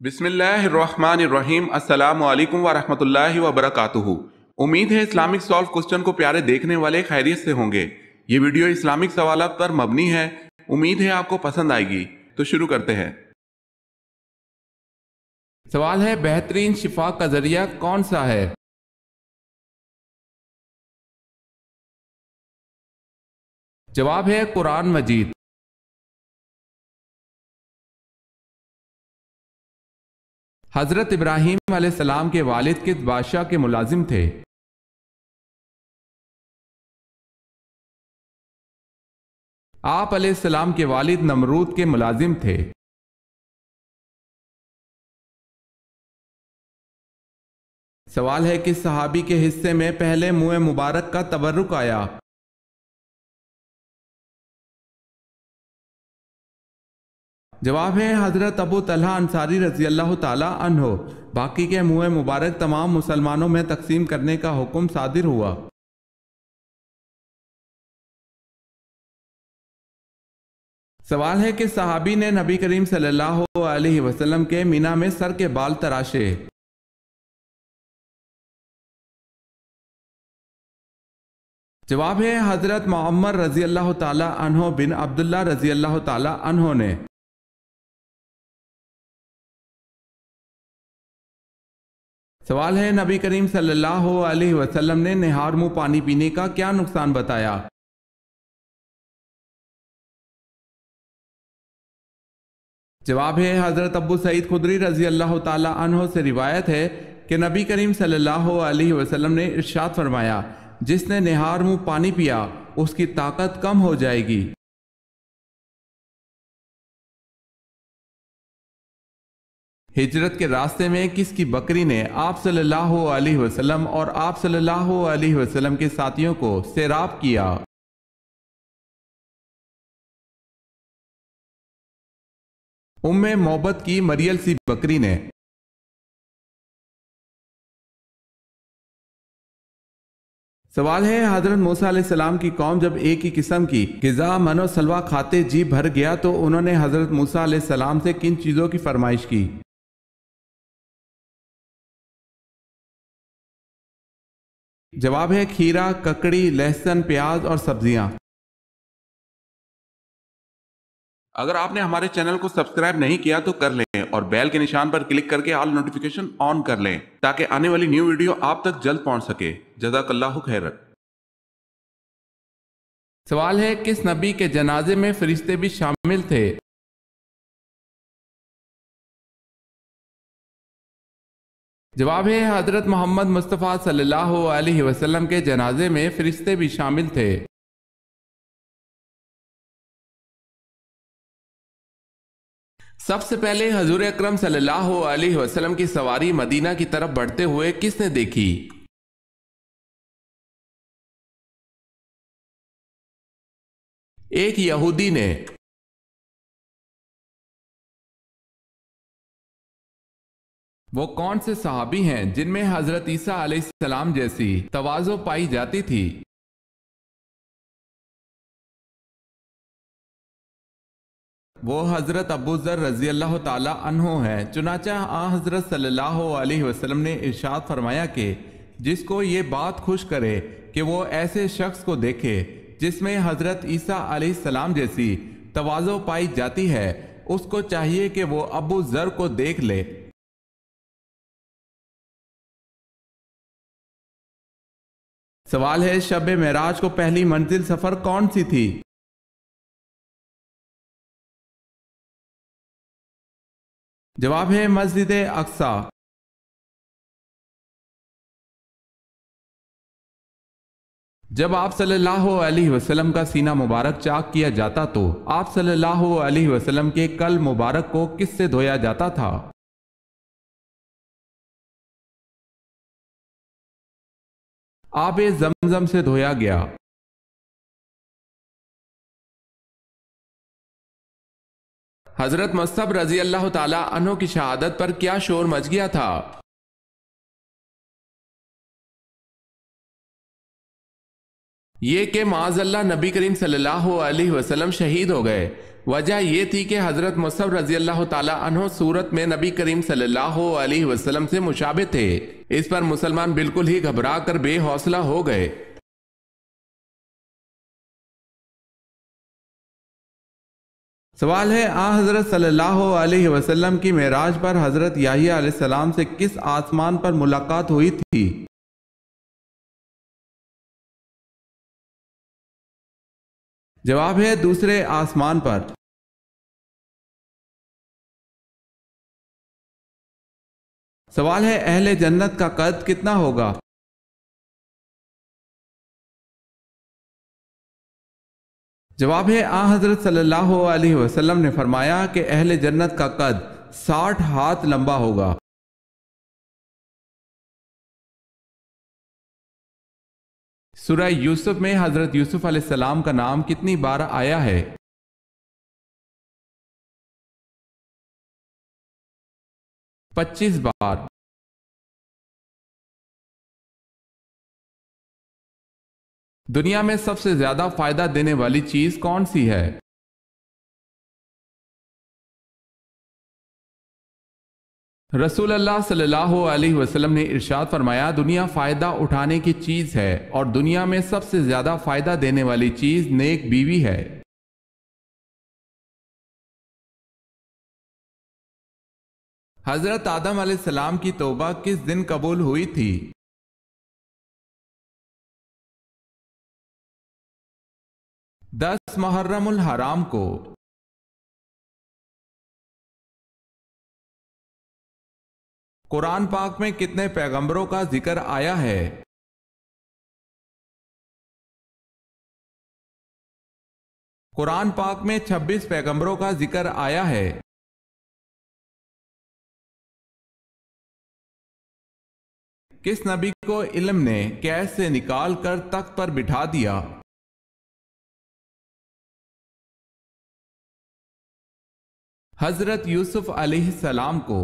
بسم اللہ الرحمن الرحیم۔ السلام علیکم ورحمۃ اللہ وبرکاتہ۔ امید ہے اسلامک سالو کوسچن کو پیارے دیکھنے والے خیریت سے ہوں گے۔ یہ ویڈیو اسلامک سوالات پر مبنی ہے، امید ہے آپ کو پسند آئے گی۔ تو شروع کرتے ہیں۔ سوال ہے، بہترین شفا کا ذریعہ کون سا ہے؟ جواب ہے قرآن مجید۔ حضرت ابراہیم علیہ السلام کے والد کس بادشاہ کے ملازم تھے؟ آپ علیہ السلام کے والد نمرود کے ملازم تھے۔ سوال ہے، کس صحابی کے حصے میں پہلے منہ مبارک کا تبرک آیا؟ جواب ہے حضرت ابو طلحہ انصاری رضی اللہ تعالی عنہ۔ باقی کے منہ مبارک تمام مسلمانوں میں تقسیم کرنے کا حکم صادر ہوا۔ سوال ہے، کہ صحابی نے نبی کریم صلی اللہ علیہ وسلم کے مینا میں سر کے بال تراشے؟ جواب ہے حضرت معمر رضی اللہ تعالی عنہ بن عبداللہ رضی اللہ تعالی عنہ نے۔ سوال ہے، نبی کریم صلی اللہ علیہ وسلم نے نہار منہ پانی پینے کا کیا نقصان بتایا؟ جواب ہے حضرت ابو سعید خدری رضی اللہ تعالی عنہ سے روایت ہے کہ نبی کریم صلی اللہ علیہ وسلم نے ارشاد فرمایا، جس نے نہار منہ پانی پیا اس کی طاقت کم ہو جائے گی۔ ہجرت کے راستے میں کس کی بکری نے آپ صلی اللہ علیہ وسلم اور آپ صلی اللہ علیہ وسلم کے ساتھیوں کو سیراب کیا؟ ام محبت کی مریل سی بکری نے۔ سوال ہے، حضرت موسیٰ علیہ السلام کی قوم جب ایک ہی قسم کی غذا من و سلوہ کھاتے جی بھر گیا تو انہوں نے حضرت موسیٰ علیہ السلام سے کن چیزوں کی فرمائش کی؟ جواب ہے کھیرا، ککڑی، لہسن، پیاز اور سبزیاں۔ اگر آپ نے ہمارے چینل کو سبسکرائب نہیں کیا تو کر لیں اور بیل کے نشان پر کلک کر کے آل نوٹیفیکیشن آن کر لیں تاکہ آنے والی نیو ویڈیو آپ تک جلد پہنچ سکے۔ جزاک اللہ خیر۔ سوال ہے، کس نبی کے جنازے میں فرشتے بھی شامل تھے؟ جواب ہے حضرت محمد مصطفیٰ صلی اللہ علیہ وسلم کے جنازے میں فرشتے بھی شامل تھے۔ سب سے پہلے حضور اکرم صلی اللہ علیہ وسلم کی سواری مدینہ کی طرف بڑھتے ہوئے کس نے دیکھی؟ ایک یہودی نے۔ وہ کون سے صحابی ہیں جن میں حضرت عیسیٰ علیہ السلام جیسی تواضع پائی جاتی تھی؟ وہ حضرت ابو ذر رضی اللہ تعالی عنہ ہیں۔ چنانچہ حضرت صلی اللہ علیہ وسلم نے ارشاد فرمایا کہ جس کو یہ بات خوش کرے کہ وہ ایسے شخص کو دیکھے جس میں حضرت عیسیٰ علیہ السلام جیسی تواضع پائی جاتی ہے، اس کو چاہیے کہ وہ ابو ذر کو دیکھ لے۔ سوال ہے، شب معراج کو پہلی منزل سفر کون سی تھی؟ جواب ہے مسجد اقصی۔ جب آپ صلی اللہ علیہ وسلم کا سینہ مبارک چاک کیا جاتا تو آپ صلی اللہ علیہ وسلم کے کل مبارک کو کس سے دھویا جاتا تھا؟ آب زمزم سے دھویا گیا۔ حضرت مصعب رضی اللہ تعالی عنہ کی شہادت پر کیا شور مچ گیا تھا؟ یہ کہ معاذ اللہ نبی کریم صلی اللہ علیہ وسلم شہید ہو گئے۔ وجہ یہ تھی کہ حضرت مصعب رضی اللہ تعالی عنہ صورت میں نبی کریم صلی اللہ علیہ وسلم سے مشابہ تھے۔ اس پر مسلمان بالکل ہی گھبرا کر بے حوصلہ ہو گئے۔ سوال ہے، حضرت صلی اللہ علیہ وسلم کی معراج پر حضرت یحییٰ علیہ السلام سے کس آسمان پر ملاقات ہوئی تھی؟ جواب ہے دوسرے آسمان پر۔ سوال ہے، اہل جنت کا قد کتنا ہوگا؟ جواب ہے، حضرت صلی اللہ علیہ وسلم نے فرمایا کہ اہل جنت کا قد 60 ہاتھ لمبا ہوگا۔ سورہ یوسف میں حضرت یوسف علیہ السلام کا نام کتنی بار آیا ہے؟ 25 بار۔ دنیا میں سب سے زیادہ فائدہ دینے والی چیز کون سی ہے؟ رسول اللہ صلی اللہ علیہ وسلم نے ارشاد فرمایا، دنیا فائدہ اٹھانے کی چیز ہے اور دنیا میں سب سے زیادہ فائدہ دینے والی چیز نیک بیوی ہے۔ حضرت آدم علیہ السلام کی توبہ کس دن قبول ہوئی تھی؟ 10 محرم الحرام کو۔ قرآن پاک میں کتنے پیغمبروں کا ذکر آیا ہے؟ قرآن پاک میں 26 پیغمبروں کا ذکر آیا ہے۔ کس نبی کو علم نے قید سے نکال کر تخت پر بٹھا دیا؟ حضرت یوسف علیہ السلام کو۔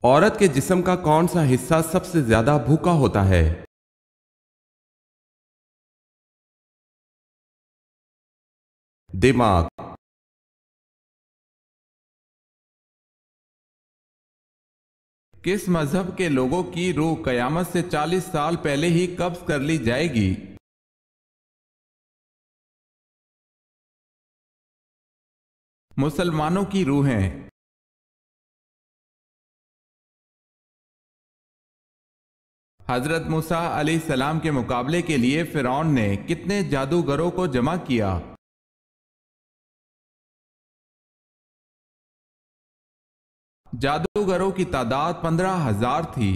عورت کے جسم کا کون سا حصہ سب سے زیادہ بھوکا ہوتا ہے؟ دماغ۔ کس مذہب کے لوگوں کی روح قیامت سے 40 سال پہلے ہی قبض کر لی جائے گی؟ مسلمانوں کی روحیں۔ حضرت موسیٰ علیہ السلام کے مقابلے کے لیے فرعون نے کتنے جادوگروں کو جمع کیا؟ جادوگروں کی تعداد 15,000 تھی۔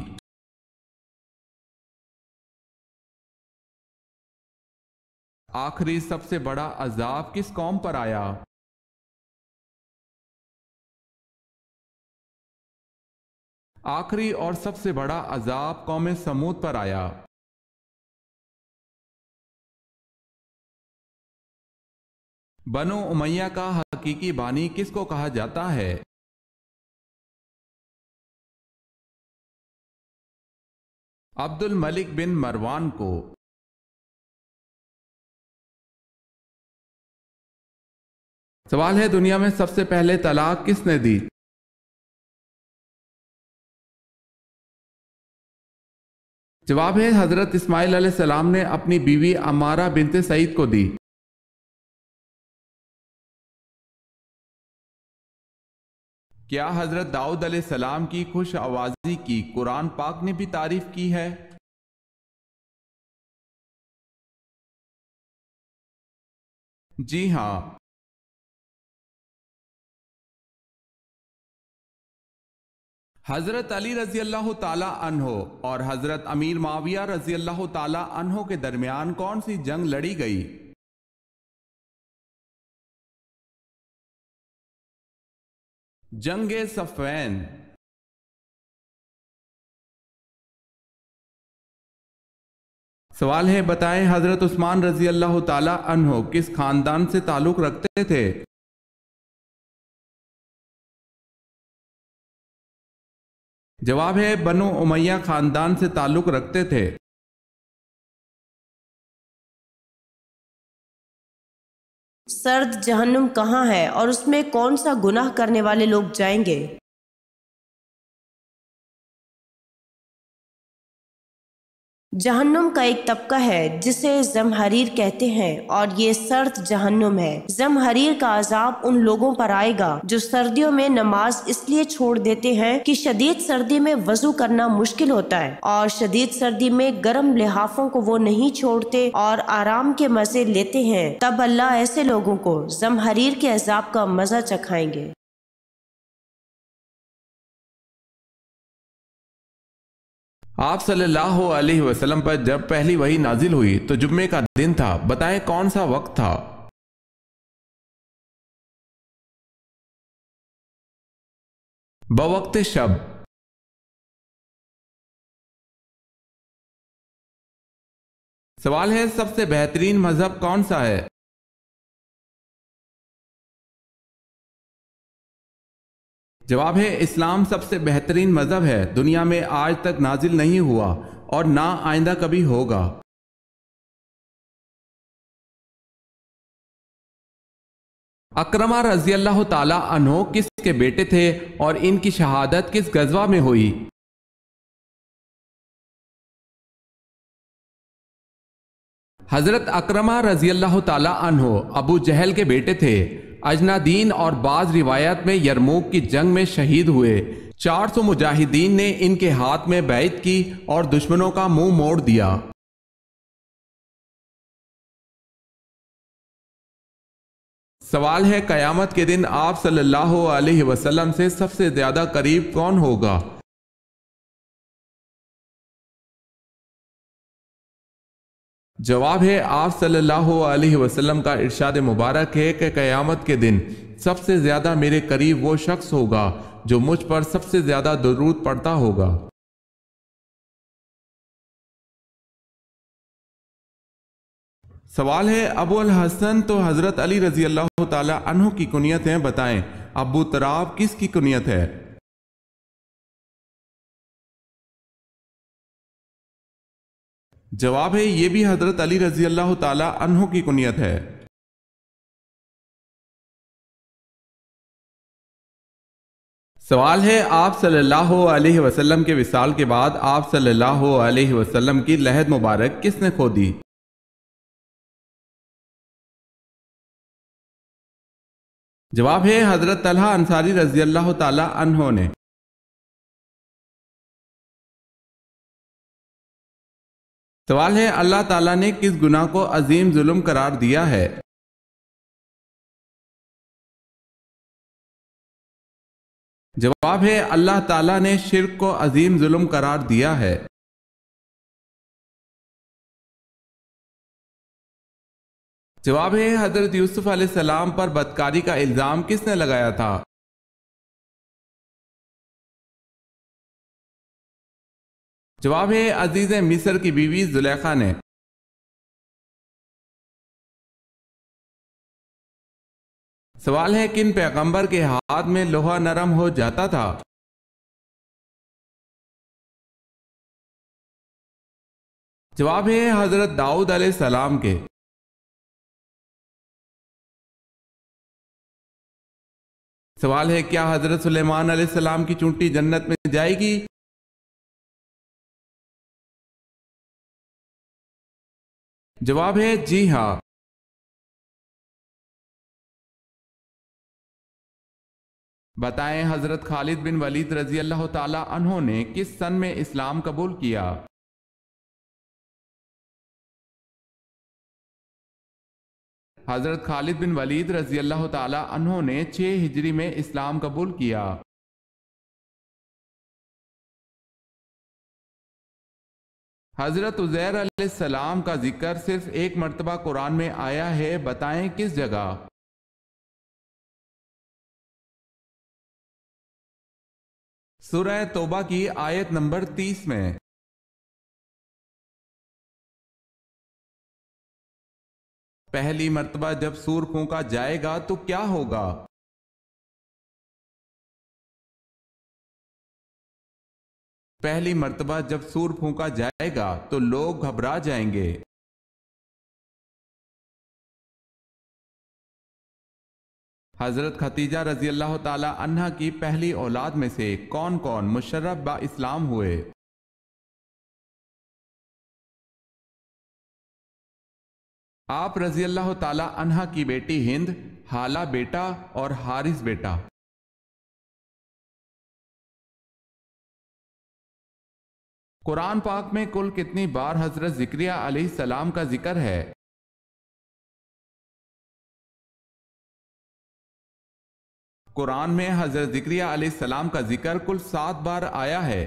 آخری سب سے بڑا عذاب کس قوم پر آیا؟ آخری اور سب سے بڑا عذاب قوم سمود پر آیا۔ بنو امیہ کا حقیقی بانی کس کو کہا جاتا ہے؟ عبد الملک بن مروان کو۔ سوال ہے، دنیا میں سب سے پہلے طلاق کس نے دی؟ جواب ہے، حضرت اسماعیل علیہ السلام نے اپنی بیوی عمارہ بنت سعید کو دی۔ کیا حضرت داؤد علیہ السلام کی خوش آوازی کی قرآن پاک نے بھی تعریف کی ہے؟ جی ہاں۔ حضرت علی رضی اللہ تعالی عنہ اور حضرت امیر معاویہ رضی اللہ تعالی عنہ کے درمیان کون سی جنگ لڑی گئی؟ جنگ صفین۔ سوال ہے، بتائیں حضرت عثمان رضی اللہ تعالی عنہ کس خاندان سے تعلق رکھتے تھے؟ جواب ہے، بنو امیہ خاندان سے تعلق رکھتے تھے۔ سرد جہنم کہاں ہے اور اس میں کون سا گناہ کرنے والے لوگ جائیں گے؟ جہنم کا ایک طبقہ ہے جسے زمہریر کہتے ہیں اور یہ سرد جہنم ہے۔ زمہریر کا عذاب ان لوگوں پر آئے گا جو سردیوں میں نماز اس لیے چھوڑ دیتے ہیں کہ شدید سردی میں وضو کرنا مشکل ہوتا ہے، اور شدید سردی میں گرم لحافوں کو وہ نہیں چھوڑتے اور آرام کے مزے لیتے ہیں، تب اللہ ایسے لوگوں کو زمہریر کے عذاب کا مزہ چکھائیں گے۔ آپ صلی اللہ علیہ وسلم پر جب پہلی وحی نازل ہوئی تو جمعے کا دن تھا، بتائیں کون سا وقت تھا؟ بوقت شب۔ سوال ہے سب سے بہترین مذہب کون سا ہے؟ جواب ہے اسلام سب سے بہترین مذہب ہے، دنیا میں آج تک نازل نہیں ہوا اور نہ آئندہ کبھی ہوگا۔ اکرمہ رضی اللہ تعالی عنہ کس کے بیٹے تھے اور ان کی شہادت کس غزوہ میں ہوئی؟ حضرت اکرمہ رضی اللہ تعالی عنہ ابو جہل کے بیٹے تھے، اجنادین اور بعض روایات میں یرموک کی جنگ میں شہید ہوئے۔ 400 مجاہدین نے ان کے ہاتھ میں بیعت کی اور دشمنوں کا منہ موڑ دیا۔ سوال ہے قیامت کے دن آپ صلی اللہ علیہ وسلم سے سب سے زیادہ قریب کون ہوگا؟ جواب ہے آپ صلی اللہ علیہ وسلم کا ارشاد مبارک ہے کہ قیامت کے دن سب سے زیادہ میرے قریب وہ شخص ہوگا جو مجھ پر سب سے زیادہ درود پڑھتا ہوگا۔ سوال ہے ابو الحسن تو حضرت علی رضی اللہ تعالی عنہ کی کنیت ہیں، بتائیں ابو تراب کس کی کنیت ہے؟ جواب ہے یہ بھی حضرت علی رضی اللہ تعالی عنہ کی کنیت ہے۔ سوال ہے آپ صلی اللہ علیہ وسلم کے وصال کے بعد آپ صلی اللہ علیہ وسلم کی لحد مبارک کس نے کھودی؟ جواب ہے حضرت طلحہ انصاری رضی اللہ تعالی عنہ نے۔ سوال ہے اللہ تعالیٰ نے کس گناہ کو عظیم ظلم قرار دیا ہے؟ جواب ہے اللہ تعالیٰ نے شرک کو عظیم ظلم قرار دیا ہے۔ جواب ہے حضرت یوسف علیہ السلام پر بدکاری کا الزام کس نے لگایا تھا؟ جواب ہے عزیز مصر کی بیوی زلیخا نے۔ سوال ہے کن پیغمبر کے ہاتھ میں لوہا نرم ہو جاتا تھا؟ جواب ہے حضرت داؤد علیہ السلام کے۔ سوال ہے کیا حضرت سلیمان علیہ السلام کی چونٹی جنت میں جائے گی؟ جواب ہے جی ہاں۔ بتائیں حضرت خالد بن ولید رضی اللہ تعالی عنہ نے کس سن میں اسلام قبول کیا؟ حضرت خالد بن ولید رضی اللہ تعالی عنہ نے 6 ہجری میں اسلام قبول کیا۔ حضرت عزیر علیہ السلام کا ذکر صرف ایک مرتبہ قرآن میں آیا ہے، بتائیں کس جگہ؟ سورہ توبہ کی آیت نمبر 30 میں۔ پہلی مرتبہ جب سور پھونکا جائے گا تو کیا ہوگا؟ پہلی مرتبہ جب سور پھونکا جائے گا تو لوگ گھبرا جائیں گے۔ حضرت خدیجہ رضی اللہ تعالی عنہا کی پہلی اولاد میں سے کون کون مشرف با اسلام ہوئے؟ آپ رضی اللہ تعالی عنہا کی بیٹی ہند، حالہ بیٹا اور حارث بیٹا۔ قرآن پاک میں کل کتنی بار حضرت زکریا علیہ السلام کا ذکر ہے؟ قرآن میں حضرت زکریا علیہ السلام کا ذکر کل 7 بار آیا ہے۔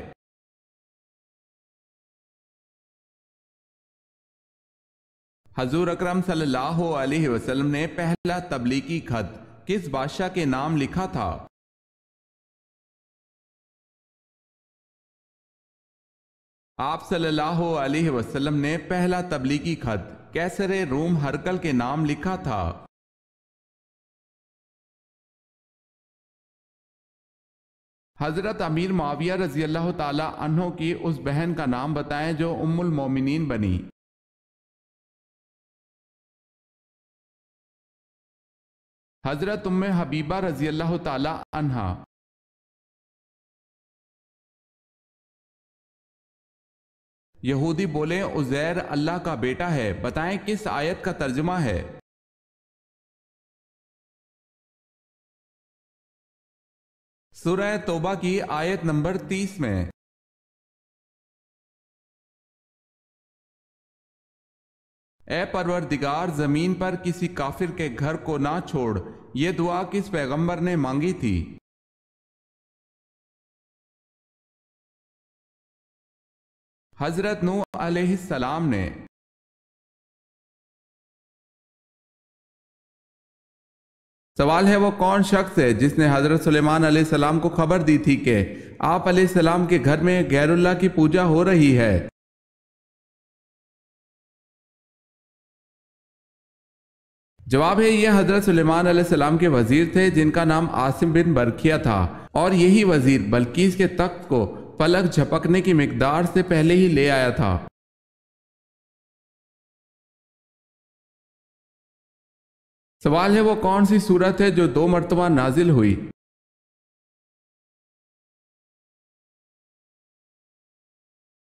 حضور اکرم صلی اللہ علیہ وسلم نے پہلا تبلیغی خط کس بادشاہ کے نام لکھا تھا؟ آپ صلی اللہ علیہ وسلم نے پہلا تبلیغی خط کیسر روم ہرقل کے نام لکھا تھا۔ حضرت امیر معاویہ رضی اللہ تعالی عنہ کی اس بہن کا نام بتائیں جو ام المومنین بنی۔ حضرت ام حبیبہ رضی اللہ تعالی عنہا۔ یہودی بولے عزیر اللہ کا بیٹا ہے، بتائیں کس آیت کا ترجمہ ہے؟ سورہ توبہ کی آیت نمبر 30 میں۔ اے پروردگار، زمین پر کسی کافر کے گھر کو نہ چھوڑ، یہ دعا کس پیغمبر نے مانگی تھی؟ حضرت نوح علیہ السلام نے۔ سوال ہے وہ کون شخص ہے جس نے حضرت سلیمان علیہ السلام کو خبر دی تھی کہ آپ علیہ السلام کے گھر میں غیر اللہ کی پوجا ہو رہی ہے؟ جواب ہے یہ حضرت سلیمان علیہ السلام کے وزیر تھے جن کا نام عاصم بن برکیہ تھا، اور یہی وزیر بلقیس کے تخت کو پلک جھپکنے کی مقدار سے پہلے ہی لے آیا تھا۔ سوال ہے وہ کون سی سورت ہے جو 2 مرتبہ نازل ہوئی؟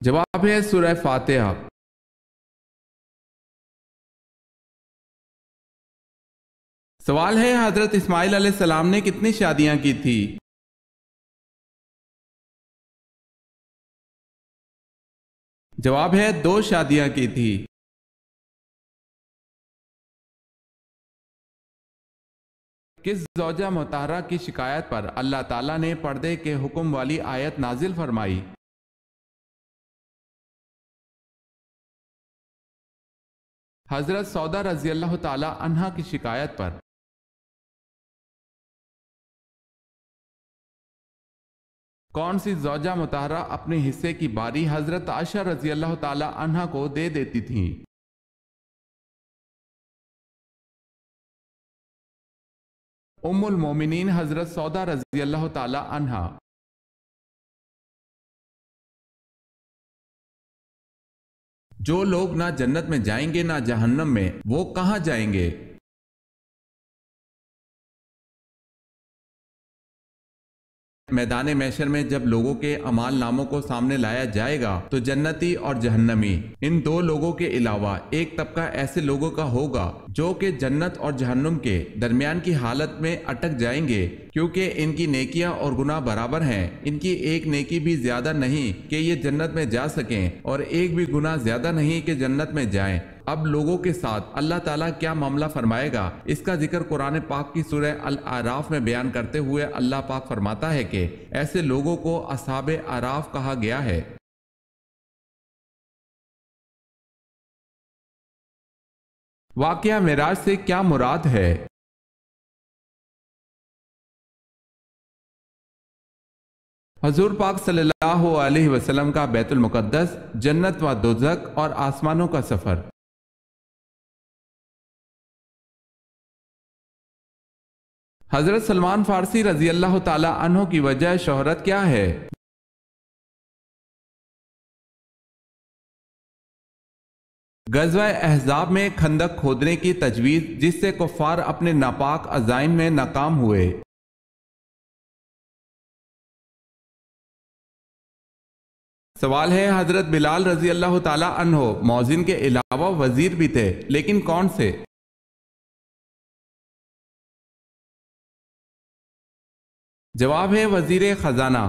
جواب ہے سورہ فاتحہ۔ سوال ہے حضرت اسماعیل علیہ السلام نے کتنی شادیاں کی تھی؟ جواب ہے 2 شادیاں کی تھی۔ کس زوجہ مطہرہ کی شکایت پر اللہ تعالیٰ نے پردے کے حکم والی آیت نازل فرمائی؟ حضرت سودا رضی اللہ تعالی عنہا کی شکایت پر۔ کون سی زوجہ مطہرہ اپنے حصے کی باری حضرت عائشہ رضی اللہ تعالی عنہا کو دے دیتی تھیں؟ ام المومنین حضرت سودا رضی اللہ تعالی عنہا۔ جو لوگ نہ جنت میں جائیں گے نہ جہنم میں، وہ کہاں جائیں گے؟ میدان محشر میں جب لوگوں کے اعمال ناموں کو سامنے لایا جائے گا تو جنتی اور جہنمی ان 2 لوگوں کے علاوہ ایک طبقہ ایسے لوگوں کا ہوگا جو کہ جنت اور جہنم کے درمیان کی حالت میں اٹک جائیں گے، کیونکہ ان کی نیکیاں اور گناہ برابر ہیں۔ ان کی ایک نیکی بھی زیادہ نہیں کہ یہ جنت میں جا سکیں، اور ایک بھی گناہ زیادہ نہیں کہ جنت میں جائیں۔ اب لوگوں کے ساتھ اللہ تعالیٰ کیا معاملہ فرمائے گا، اس کا ذکر قرآن پاک کی سورہ الاعراف میں بیان کرتے ہوئے اللہ پاک فرماتا ہے کہ ایسے لوگوں کو اصحاب اعراف کہا گیا ہے۔ واقعہ معراج سے کیا مراد ہے؟ حضور پاک صلی اللہ علیہ وسلم کا بیت المقدس، جنت و دوزخ اور آسمانوں کا سفر۔ حضرت سلمان فارسی رضی اللہ تعالی عنہ کی وجہ شہرت کیا ہے؟ غزوہ احزاب میں خندق کھودنے کی تجویز جس سے کفار اپنے ناپاک عزائم میں ناکام ہوئے۔ سوال ہے حضرت بلال رضی اللہ تعالی عنہ مؤذن کے علاوہ وزیر بھی تھے، لیکن کون سے؟ جواب ہے وزیر خزانہ۔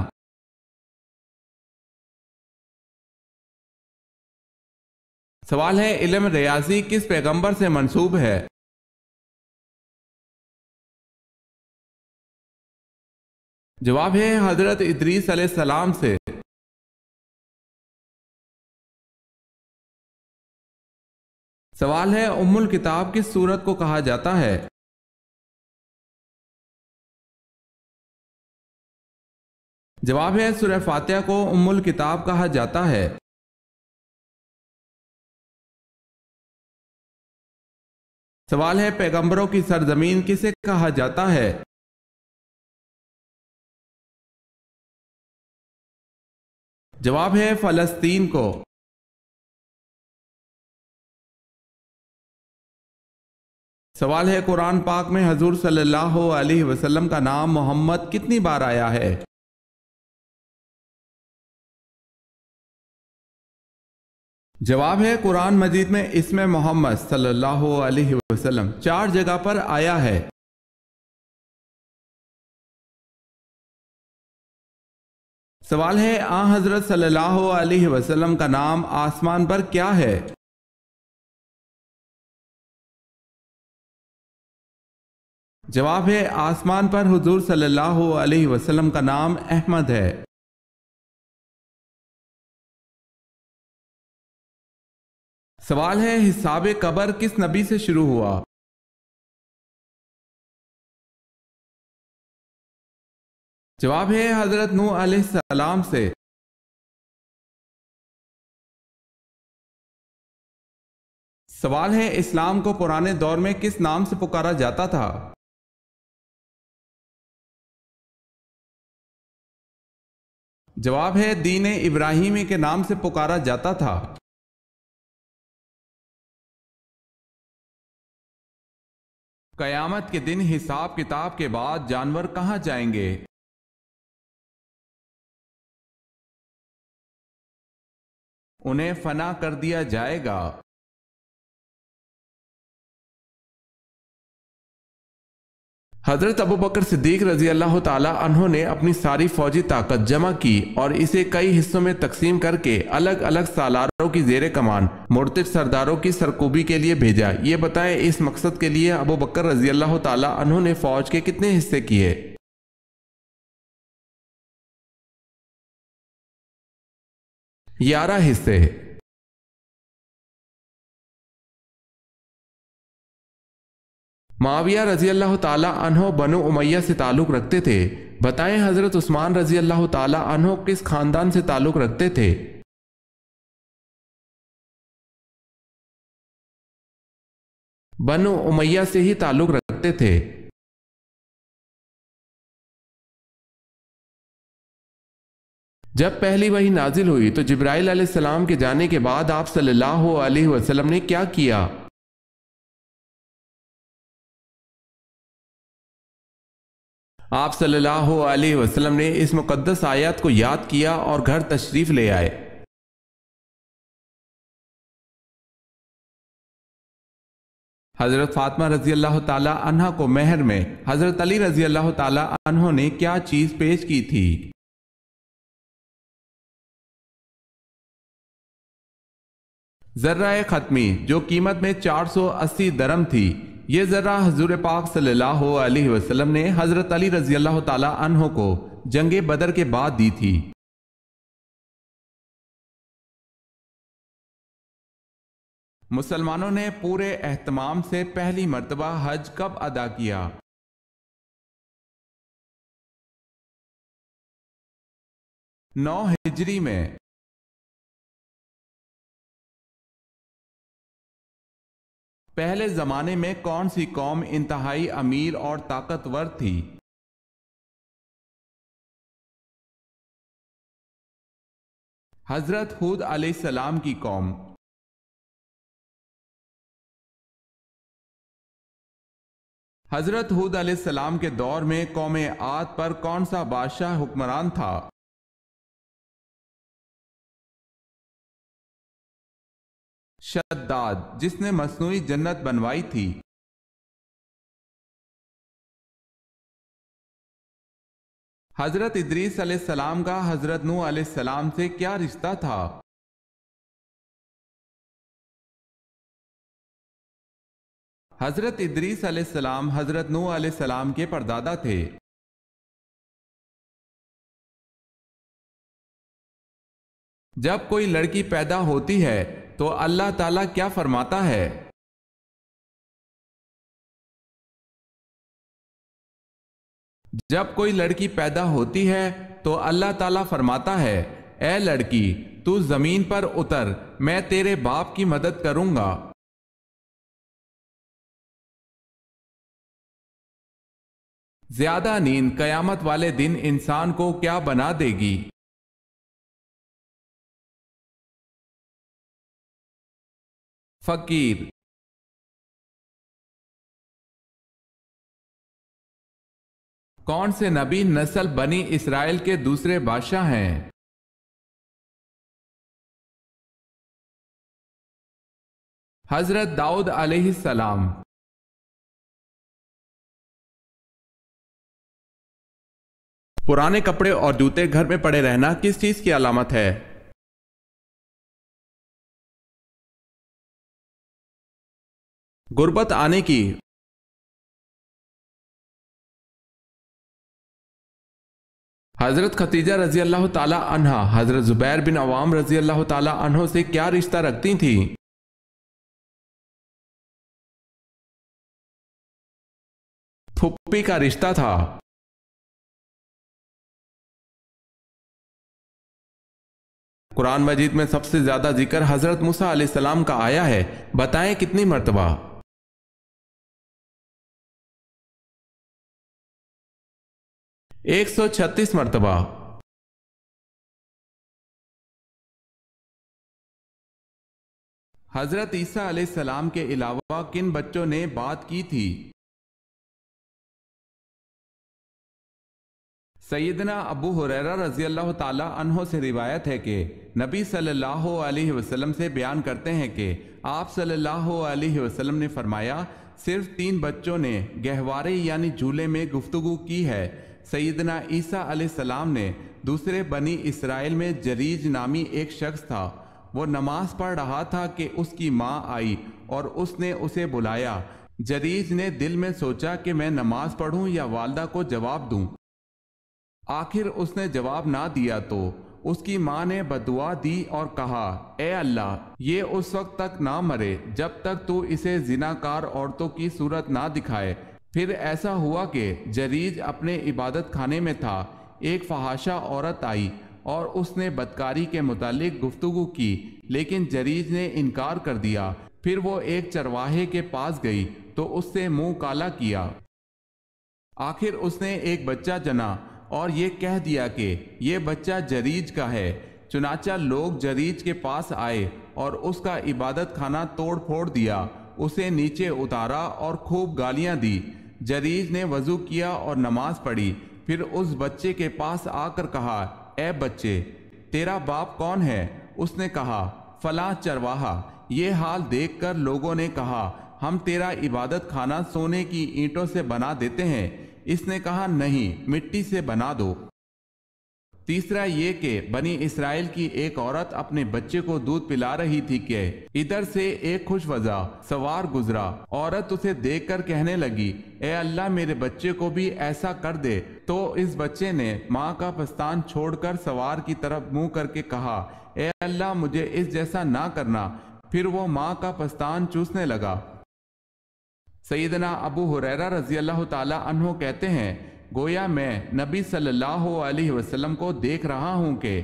سوال ہے علم ریاضی کس پیغمبر سے منسوب ہے؟ جواب ہے حضرت ادریس علیہ السلام سے۔ سوال ہے ام الکتاب کس سورت کو کہا جاتا ہے؟ جواب ہے سورہ فاتحہ کو ام الکتاب کہا جاتا ہے۔ سوال ہے پیغمبروں کی سرزمین کسے کہا جاتا ہے؟ جواب ہے فلسطین کو۔ سوال ہے قرآن پاک میں حضور صلی اللہ علیہ وسلم کا نام محمد کتنی بار آیا ہے؟ جواب ہے قرآن مجید میں اسم محمد صلی اللہ علیہ وسلم 4 جگہ پر آیا ہے۔ سوال ہے آن حضرت صلی اللہ علیہ وسلم کا نام آسمان پر کیا ہے؟ جواب ہے آسمان پر حضور صلی اللہ علیہ وسلم کا نام احمد ہے۔ سوال ہے حساب قبر کس نبی سے شروع ہوا؟ جواب ہے حضرت نوح علیہ السلام سے۔ سوال ہے اسلام کو پرانے دور میں کس نام سے پکارا جاتا تھا؟ جواب ہے دین ابراہیمی کے نام سے پکارا جاتا تھا۔ قیامت کے دن حساب کتاب کے بعد جانور کہاں جائیں گے؟ انہیں فنا کر دیا جائے گا۔ حضرت ابوبکر صدیق رضی اللہ تعالی عنہ نے اپنی ساری فوجی طاقت جمع کی اور اسے کئی حصوں میں تقسیم کر کے الگ الگ سالاروں کی زیر کمان مرتد سرداروں کی سرکوبی کے لیے بھیجا۔ یہ بتائیں اس مقصد کے لیے ابوبکر رضی اللہ تعالی عنہ نے فوج کے کتنے حصے کیے؟ 11 حصے۔ معاویہ رضی اللہ تعالی عنہ بنو امیہ سے تعلق رکھتے تھے، بتائیں حضرت عثمان رضی اللہ تعالی عنہ کس خاندان سے تعلق رکھتے تھے؟ بنو امیہ سے ہی تعلق رکھتے تھے۔ جب پہلی وحی نازل ہوئی تو جبرائیل علیہ السلام کے جانے کے بعد آپ صلی اللہ علیہ وسلم نے کیا کیا؟ آپ صلی اللہ علیہ وسلم نے اس مقدس آیات کو یاد کیا اور گھر تشریف لے آئے۔ حضرت فاطمہ رضی اللہ تعالی عنہ کو مہر میں حضرت علی رضی اللہ تعالی عنہ نے کیا چیز پیش کی تھی؟ ذرہ ختمی جو قیمت میں 480 درم تھی۔ یہ ذرہ حضور پاک صلی اللہ علیہ وسلم نے حضرت علی رضی اللہ تعالی عنہ کو جنگ بدر کے بعد دی تھی۔ مسلمانوں نے پورے اہتمام سے پہلی مرتبہ حج کب ادا کیا؟ 9 ہجری میں۔ پہلے زمانے میں کون سی قوم انتہائی امیر اور طاقتور تھی؟ حضرت ہود علیہ السلام کی قوم۔ حضرت ہود علیہ السلام کے دور میں قوم عاد پر کون سا بادشاہ حکمران تھا؟ شداد، جس نے مصنوعی جنت بنوائی تھی۔ حضرت ادریس علیہ السلام کا حضرت نوح علیہ السلام سے کیا رشتہ تھا؟ حضرت ادریس علیہ السلام حضرت نوح علیہ السلام کے پردادا تھے۔ جب کوئی لڑکی پیدا ہوتی ہے تو اللہ تعالیٰ کیا فرماتا ہے؟ جب کوئی لڑکی پیدا ہوتی ہے تو اللہ تعالیٰ فرماتا ہے، اے لڑکی تو زمین پر اتر، میں تیرے باپ کی مدد کروں گا۔ زیادہ نیند قیامت والے دن انسان کو کیا بنا دے گی؟ فقیر۔ کون سے نبی نسل بنی اسرائیل کے دوسرے بادشاہ ہیں؟ حضرت داؤد علیہ السلام۔ پرانے کپڑے اور جوتے گھر میں پڑے رہنا کس چیز کی علامت ہے؟ غربت آنے کی۔ حضرت خدیجہ رضی اللہ تعالی عنہا حضرت زبیر بن عوام رضی اللہ تعالی عنہ سے کیا رشتہ رکھتی تھیں؟ پھوپھی کا رشتہ تھا۔ قرآن مجید میں سب سے زیادہ ذکر حضرت موسیٰ علیہ السلام کا آیا ہے، بتائیں کتنی مرتبہ؟ 136 مرتبہ۔ حضرت عیسیٰ علیہ السلام کے علاوہ کن بچوں نے بات کی تھی؟ سیدنا ابو ہریرہ رضی اللہ تعالی عنہ سے روایت ہے کہ نبی صلی اللہ علیہ وسلم سے بیان کرتے ہیں کہ آپ صلی اللہ علیہ وسلم نے فرمایا، صرف 3 بچوں نے گہوارے یعنی جھولے میں گفتگو کی ہے۔ سیدنا عیسیٰ علیہ السلام نے دوسرے بنی اسرائیل میں جریج نامی ایک شخص تھا، وہ نماز پڑھ رہا تھا کہ اس کی ماں آئی اور اس نے اسے بلایا۔ جریج نے دل میں سوچا کہ میں نماز پڑھوں یا والدہ کو جواب دوں۔ آخر اس نے جواب نہ دیا تو اس کی ماں نے بددعا دی اور کہا، اے اللہ، یہ اس وقت تک نہ مرے جب تک تو اسے زناکار عورتوں کی صورت نہ دکھائے۔ پھر ایسا ہوا کہ جریج اپنے عبادت خانے میں تھا، ایک فحاشہ عورت آئی اور اس نے بدکاری کے متعلق گفتگو کی، لیکن جریج نے انکار کر دیا۔ پھر وہ ایک چرواہے کے پاس گئی تو اس سے منہ کالا کیا۔ آخر اس نے ایک بچہ جنا اور یہ کہہ دیا کہ یہ بچہ جریج کا ہے۔ چنانچہ لوگ جریج کے پاس آئے اور اس کا عبادت خانہ توڑ پھوڑ دیا، اسے نیچے اتارا اور خوب گالیاں دی۔ جریج نے وضو کیا اور نماز پڑھی، پھر اس بچے کے پاس آ کر کہا، اے بچے، تیرا باپ کون ہے؟ اس نے کہا، فلاں چرواہا۔ یہ حال دیکھ کر لوگوں نے کہا، ہم تیرا عبادت خانہ سونے کی اینٹوں سے بنا دیتے ہیں۔ اس نے کہا، نہیں، مٹی سے بنا دو۔ تیسرا یہ کہ بنی اسرائیل کی ایک عورت اپنے بچے کو دودھ پلا رہی تھی کہ ادھر سے ایک خوش وضع سوار گزرا۔ عورت اسے دیکھ کر کہنے لگی، اے اللہ، میرے بچے کو بھی ایسا کر دے۔ تو اس بچے نے ماں کا پستان چھوڑ کر سوار کی طرف منہ کر کے کہا، اے اللہ، مجھے اس جیسا نہ کرنا۔ پھر وہ ماں کا پستان چوسنے لگا۔ سیدنا ابو ہریرہ رضی اللہ تعالی عنہ کہتے ہیں، گویا میں نبی صلی اللہ علیہ وسلم کو دیکھ رہا ہوں کہ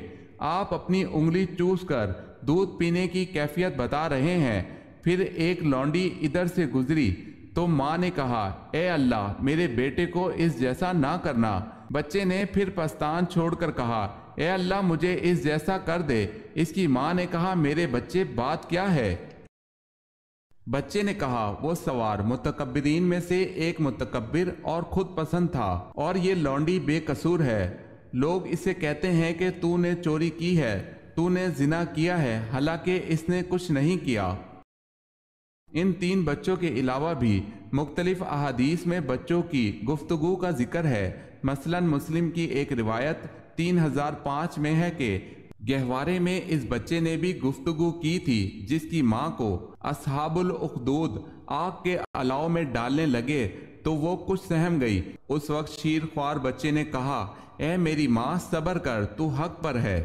آپ اپنی انگلی چوس کر دودھ پینے کی کیفیت بتا رہے ہیں۔ پھر ایک لونڈی ادھر سے گزری تو ماں نے کہا، اے اللہ، میرے بیٹے کو اس جیسا نہ کرنا۔ بچے نے پھر پستان چھوڑ کر کہا، اے اللہ، مجھے اس جیسا کر دے۔ اس کی ماں نے کہا، میرے بچے، بات کیا ہے؟ بچے نے کہا وہ سوار متکبرین میں سے ایک متکبر اور خود پسند تھا، اور یہ لونڈی بے قصور ہے۔ لوگ اسے کہتے ہیں کہ تو نے چوری کی ہے، تو نے زنا کیا ہے، حالانکہ اس نے کچھ نہیں کیا۔ ان 3 بچوں کے علاوہ بھی مختلف احادیث میں بچوں کی گفتگو کا ذکر ہے۔ مثلا مسلم کی ایک روایت 3005 میں ہے کہ گہوارے میں اس بچے نے بھی گفتگو کی تھی جس کی ماں کو اصحاب الاخدود آگ کے الاؤ میں ڈالنے لگے تو وہ کچھ سہم گئی۔ اس وقت شیر خوار بچے نے کہا، اے میری ماں صبر کر، تو حق پر ہے۔